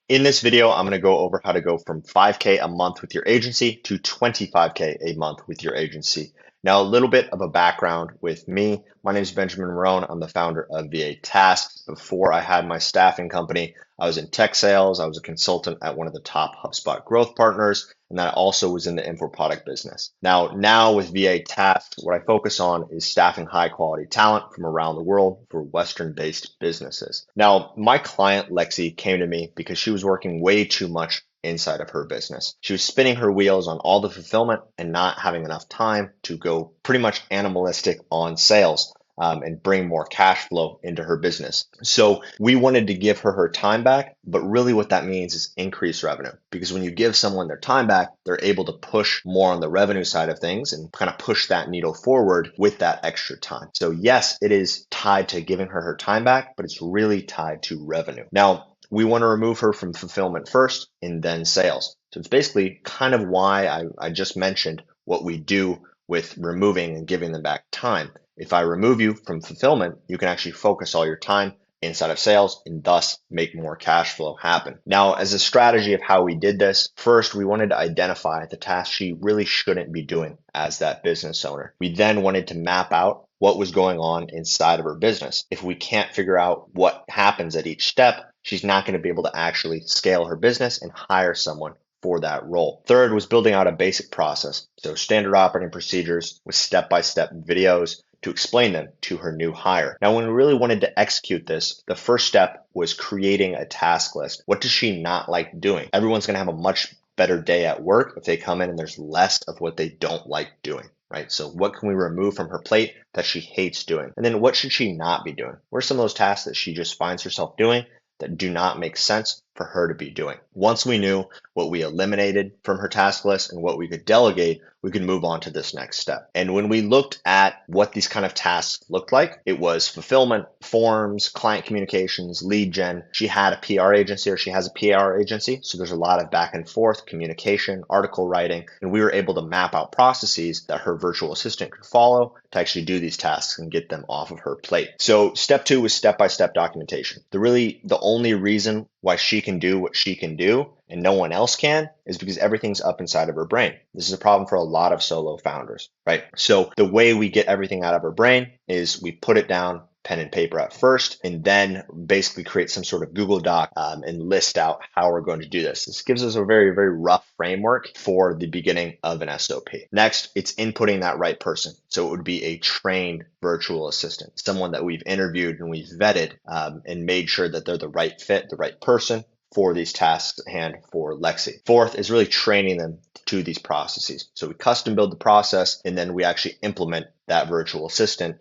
In this video, I'm going to go over how to go from 5K a month with your agency to 25K a month with your agency. Now, a little bit of a background with me. My name is Benjamin Morone. I'm the founder of VA Tasks. Before I had my staffing company, I was in tech sales. I was a consultant at one of the top HubSpot growth partners, and then I also was in the info product business. Now with VA Tasks, what I focus on is staffing high quality talent from around the world for Western-based businesses. Now, my client Lexi came to me because she was working way too much inside of her business. She was spinning her wheels on all the fulfillment and not having enough time to go pretty much animalistic on sales. And bring more cash flow into her business. So we wanted to give her time back, but really what that means is increase revenue. Because when you give someone their time back, they're able to push more on the revenue side of things and kind of push that needle forward with that extra time. So yes, it is tied to giving her time back, but it's really tied to revenue. Now, we want to remove her from fulfillment first and then sales. So it's basically kind of why I just mentioned what we do with removing and giving them back time. If I remove you from fulfillment, you can actually focus all your time inside of sales and thus make more cash flow happen. Now, as a strategy of how we did this, first, we wanted to identify the tasks she really shouldn't be doing as that business owner. We then wanted to map out what was going on inside of her business. If we can't figure out what happens at each step, she's not going to be able to actually scale her business and hire someone for that role. Third was building out a basic process. So standard operating procedures with step-by-step videos to explain them to her new hire. Now, when we really wanted to execute this, the first step was creating a task list. What does she not like doing? Everyone's going to have a much better day at work if they come in and there's less of what they don't like doing. Right? So what can we remove from her plate that she hates doing? And then what should she not be doing? What are some of those tasks that she just finds herself doing that do not make sense for her to be doing? Once we knew what we eliminated from her task list and what we could delegate, we could move on to this next step. And when we looked at what these kind of tasks looked like, it was fulfillment, forms, client communications, lead gen. She had a PR agency, or she has a PR agency. So there's a lot of back and forth communication, article writing, and we were able to map out processes that her virtual assistant could follow to actually do these tasks and get them off of her plate. So step two was step-by-step documentation. The only reason why she can do what she can do and no one else can is because everything's up inside of her brain. This is a problem for a lot of solo founders, right? So the way we get everything out of her brain is we put it down pen and paper at first, and then basically create some sort of Google Doc and list out how we're going to do this. This gives us a very, very rough framework for the beginning of an SOP. Next, it's inputting that right person. So it would be a trained virtual assistant, someone that we've interviewed and we've vetted and made sure that they're the right fit, the right person for these tasks at hand for Lexi. Fourth is really training them to these processes. So we custom build the process, and then we actually implement that virtual assistant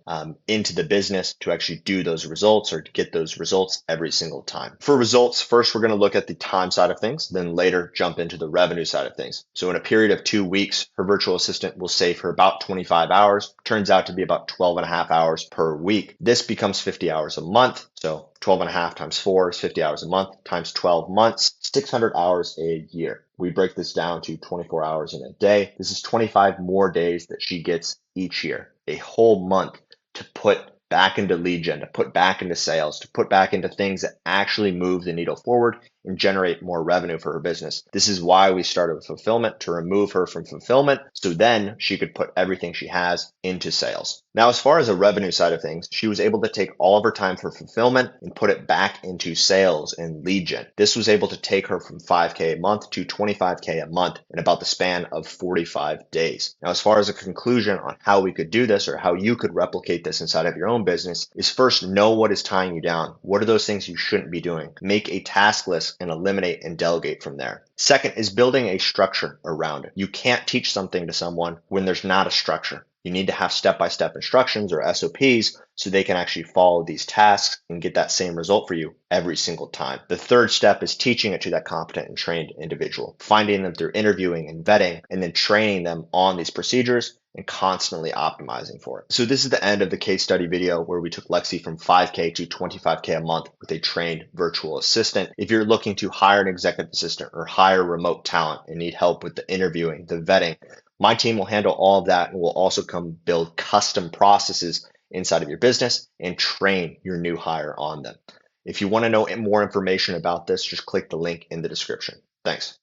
into the business to actually do those results or to get those results every single time. For results, first we're going to look at the time side of things, then later jump into the revenue side of things. So in a period of 2 weeks, her virtual assistant will save her about 25 hours. Turns out to be about 12 and a half hours per week. This becomes 50 hours a month. So 12 and a half times 4 is 50 hours a month times 12 months, 600 hours a year. We break this down to 24 hours in a day. This is 25 more days that she gets each year, a whole month to put back into lead gen, to put back into sales, to put back into things that actually move the needle forward and generate more revenue for her business. This is why we started with fulfillment, to remove her from fulfillment so then she could put everything she has into sales. Now, as far as the revenue side of things, she was able to take all of her time for fulfillment and put it back into sales and lead gen. This was able to take her from 5K a month to 25K a month in about the span of 45 days. Now, as far as a conclusion on how we could do this or how you could replicate this inside of your own business is first know what is tying you down. What are those things you shouldn't be doing? Make a task list and eliminate and delegate from there. Second is building a structure around it. You can't teach something to someone when there's not a structure. You need to have step-by-step instructions or SOPs so they can actually follow these tasks and get that same result for you every single time. The third step is teaching it to that competent and trained individual, finding them through interviewing and vetting, and then training them on these procedures and constantly optimizing for it. So this is the end of the case study video where we took Lexi from 5K to 25K a month with a trained virtual assistant. If you're looking to hire an executive assistant or hire remote talent and need help with the interviewing, the vetting, my team will handle all of that and will also come build custom processes inside of your business and train your new hire on them. If you want to know more information about this, just click the link in the description. Thanks.